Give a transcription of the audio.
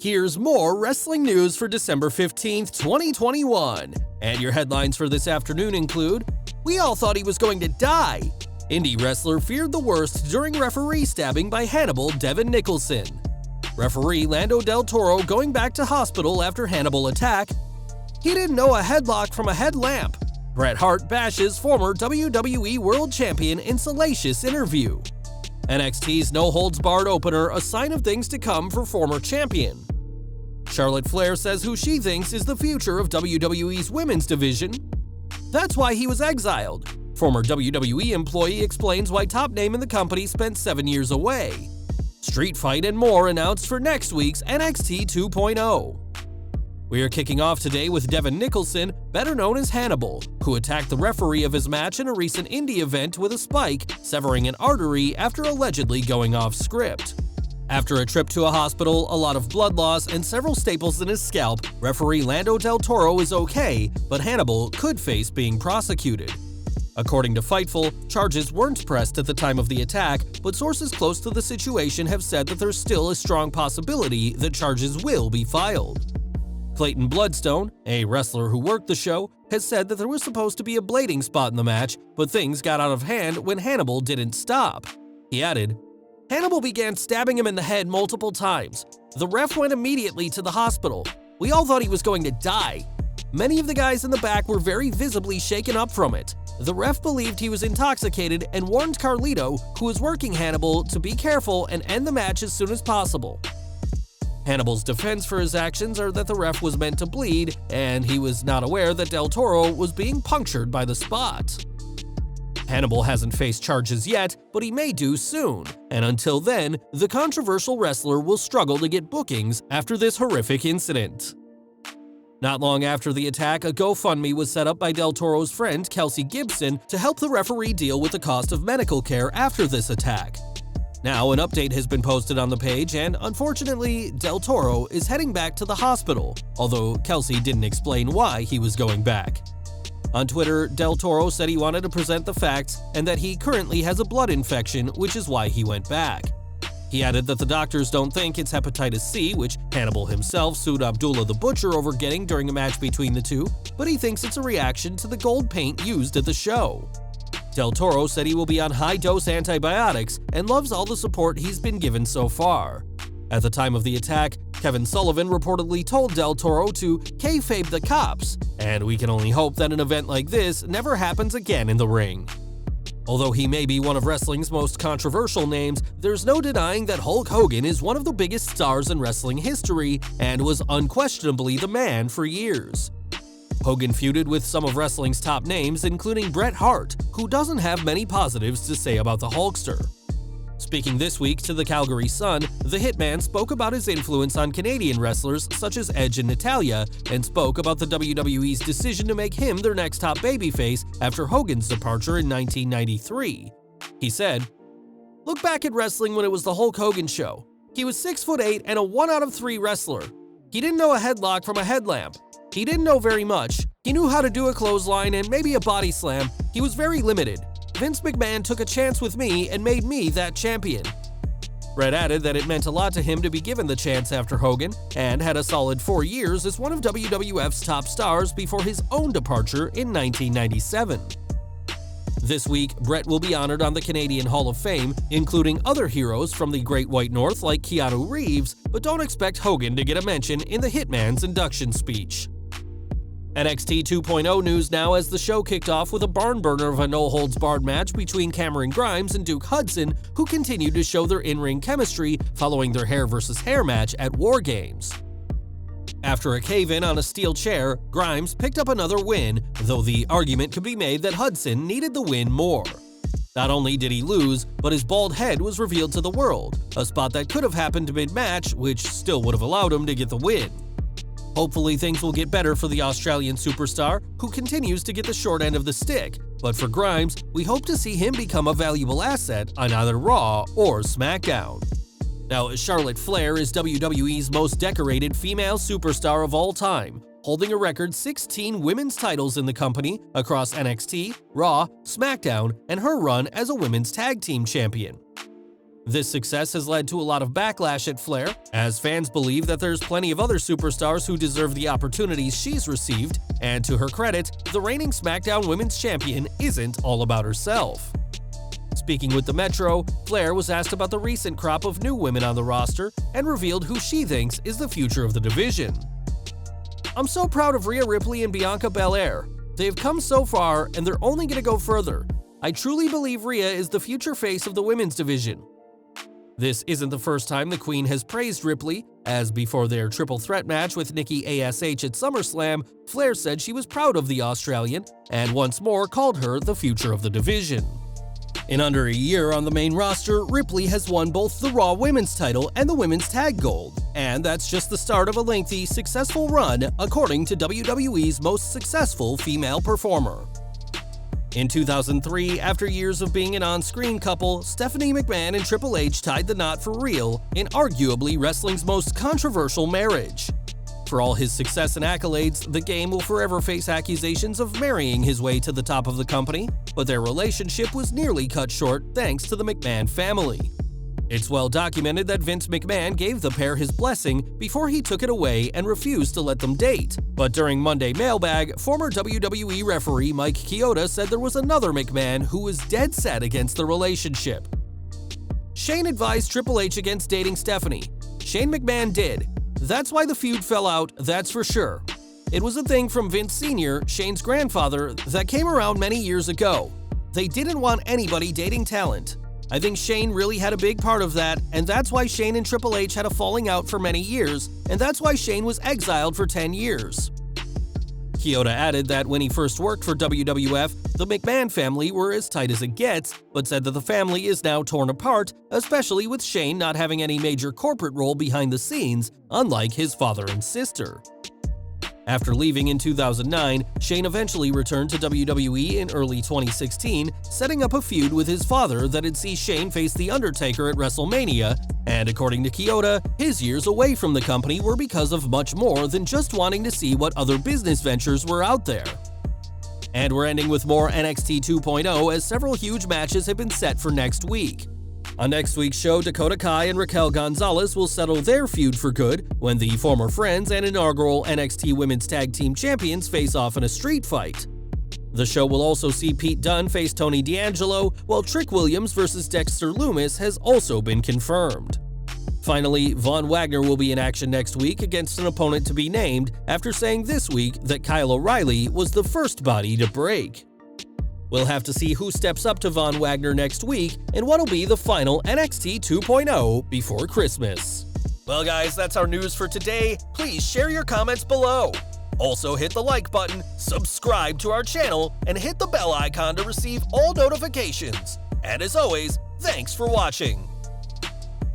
Here's more wrestling news for December 15th, 2021. And your headlines for this afternoon include, we all thought he was going to die. Indie wrestler feared the worst during referee stabbing by Hannibal Devon Nicholson. Referee Lando Deltoro going back to hospital after Hannibal attack. He didn't know a headlock from a headlamp. Bret Hart bashes former WWE World Champion in Salacious interview. NXT's no-holds-barred opener a sign of things to come for former champion. Charlotte Flair says who she thinks is the future of WWE's women's division. That's why he was exiled. Former WWE employee explains why top name in the company spent 7 years away. Street Fight and more announced for next week's NXT 2.0. We are kicking off today with Devon Nicholson, better known as Hannibal, who attacked the referee of his match in a recent indie event with a spike, severing an artery after allegedly going off script. After a trip to a hospital, a lot of blood loss, and several staples in his scalp, referee Lando Deltoro is okay, but Hannibal could face being prosecuted. According to Fightful, charges weren't pressed at the time of the attack, but sources close to the situation have said that there's still a strong possibility that charges will be filed. Clayton Bloodstone, a wrestler who worked the show, has said that there was supposed to be a blading spot in the match, but things got out of hand when Hannibal didn't stop. He added, Hannibal began stabbing him in the head multiple times. The ref went immediately to the hospital. We all thought he was going to die. Many of the guys in the back were very visibly shaken up from it. The ref believed he was intoxicated and warned Carlito, who was working Hannibal, to be careful and end the match as soon as possible. Hannibal's defense for his actions are that the ref was meant to bleed, and he was not aware that Del Toro was being punctured by the spot. Hannibal hasn't faced charges yet, but he may do soon, and until then, the controversial wrestler will struggle to get bookings after this horrific incident. Not long after the attack, a GoFundMe was set up by Del Toro's friend Kelsey Gibson to help the referee deal with the cost of medical care after this attack. Now, an update has been posted on the page, and unfortunately, Del Toro is heading back to the hospital, although Kelsey didn't explain why he was going back. On Twitter, Del Toro said he wanted to present the facts and that he currently has a blood infection, which is why he went back. He added that the doctors don't think it's hepatitis C, which Hannibal himself sued Abdullah the Butcher over getting during a match between the two, but he thinks it's a reaction to the gold paint used at the show. Del Toro said he will be on high-dose antibiotics and loves all the support he's been given so far. At the time of the attack, Kevin Sullivan reportedly told Del Toro to kayfabe the cops, and we can only hope that an event like this never happens again in the ring. Although he may be one of wrestling's most controversial names, there's no denying that Hulk Hogan is one of the biggest stars in wrestling history and was unquestionably the man for years. Hogan feuded with some of wrestling's top names, including Bret Hart, who doesn't have many positives to say about the Hulkster. Speaking this week to the Calgary Sun, the Hitman spoke about his influence on Canadian wrestlers such as Edge and Natalya, and spoke about the WWE's decision to make him their next top babyface after Hogan's departure in 1993. He said, "Look back at wrestling when it was the Hulk Hogan show. He was 6'8" and a 1 out of 3 wrestler. He didn't know a headlock from a headlamp. He didn't know very much. He knew how to do a clothesline and maybe a body slam. He was very limited. Vince McMahon took a chance with me and made me that champion." Bret added that it meant a lot to him to be given the chance after Hogan, and had a solid 4 years as one of WWF's top stars before his own departure in 1997. This week, Bret will be honored on the Canadian Hall of Fame, including other heroes from the Great White North like Keanu Reeves, but don't expect Hogan to get a mention in the Hitman's induction speech. NXT 2.0 news now, as the show kicked off with a barn burner of a no-holds-barred match between Cameron Grimes and Duke Hudson, who continued to show their in-ring chemistry following their hair versus hair match at War Games. After a cave-in on a steel chair, Grimes picked up another win, though the argument could be made that Hudson needed the win more. Not only did he lose, but his bald head was revealed to the world, a spot that could have happened mid-match, which still would have allowed him to get the win. Hopefully things will get better for the Australian superstar, who continues to get the short end of the stick, but for Grimes, we hope to see him become a valuable asset on either Raw or SmackDown. Now, Charlotte Flair is WWE's most decorated female superstar of all time, holding a record 16 women's titles in the company across NXT, Raw, SmackDown, and her run as a women's tag team champion. This success has led to a lot of backlash at Flair, as fans believe that there's plenty of other superstars who deserve the opportunities she's received, and to her credit, the reigning SmackDown Women's Champion isn't all about herself. Speaking with the Metro, Flair was asked about the recent crop of new women on the roster and revealed who she thinks is the future of the division. "I'm so proud of Rhea Ripley and Bianca Belair. They've come so far and they're only going to go further. I truly believe Rhea is the future face of the women's division." This isn't the first time the Queen has praised Ripley, as before their triple threat match with Nikki ASH at SummerSlam, Flair said she was proud of the Australian and once more called her the future of the division. In under a year on the main roster, Ripley has won both the Raw Women's title and the Women's Tag Gold, and that's just the start of a lengthy, successful run, according to WWE's most successful female performer. In 2003, after years of being an on-screen couple, Stephanie McMahon and Triple H tied the knot for real in arguably wrestling's most controversial marriage. For all his success and accolades, the Game will forever face accusations of marrying his way to the top of the company, but their relationship was nearly cut short thanks to the McMahon family. It's well documented that Vince McMahon gave the pair his blessing before he took it away and refused to let them date. But during Monday Mailbag, former WWE referee Mike Chioda said there was another McMahon who was dead set against the relationship. Shane advised Triple H against dating Stephanie. Shane McMahon did. That's why the feud fell out, that's for sure. It was a thing from Vince Sr., Shane's grandfather, that came around many years ago. They didn't want anybody dating talent. I think Shane really had a big part of that, and that's why Shane and Triple H had a falling out for many years, and that's why Shane was exiled for 10 years. Chioda added that when he first worked for WWF, the McMahon family were as tight as it gets, but said that the family is now torn apart, especially with Shane not having any major corporate role behind the scenes, unlike his father and sister. After leaving in 2009, Shane eventually returned to WWE in early 2016, setting up a feud with his father that'd see Shane face The Undertaker at WrestleMania, and according to Chioda, his years away from the company were because of much more than just wanting to see what other business ventures were out there. And we're ending with more NXT 2.0 as several huge matches have been set for next week. On next week's show, Dakota Kai and Raquel Gonzalez will settle their feud for good when the former friends and inaugural NXT Women's Tag Team Champions face off in a street fight. The show will also see Pete Dunne face Tony D'Angelo, while Trick Williams vs. Dexter Lumis has also been confirmed. Finally, Von Wagner will be in action next week against an opponent to be named after saying this week that Kyle O'Reilly was the first body to break. We'll have to see who steps up to Von Wagner next week and what'll be the final NXT 2.0 before Christmas. Well guys, that's our news for today. Please share your comments below. Also hit the like button, subscribe to our channel, and hit the bell icon to receive all notifications. And as always, thanks for watching.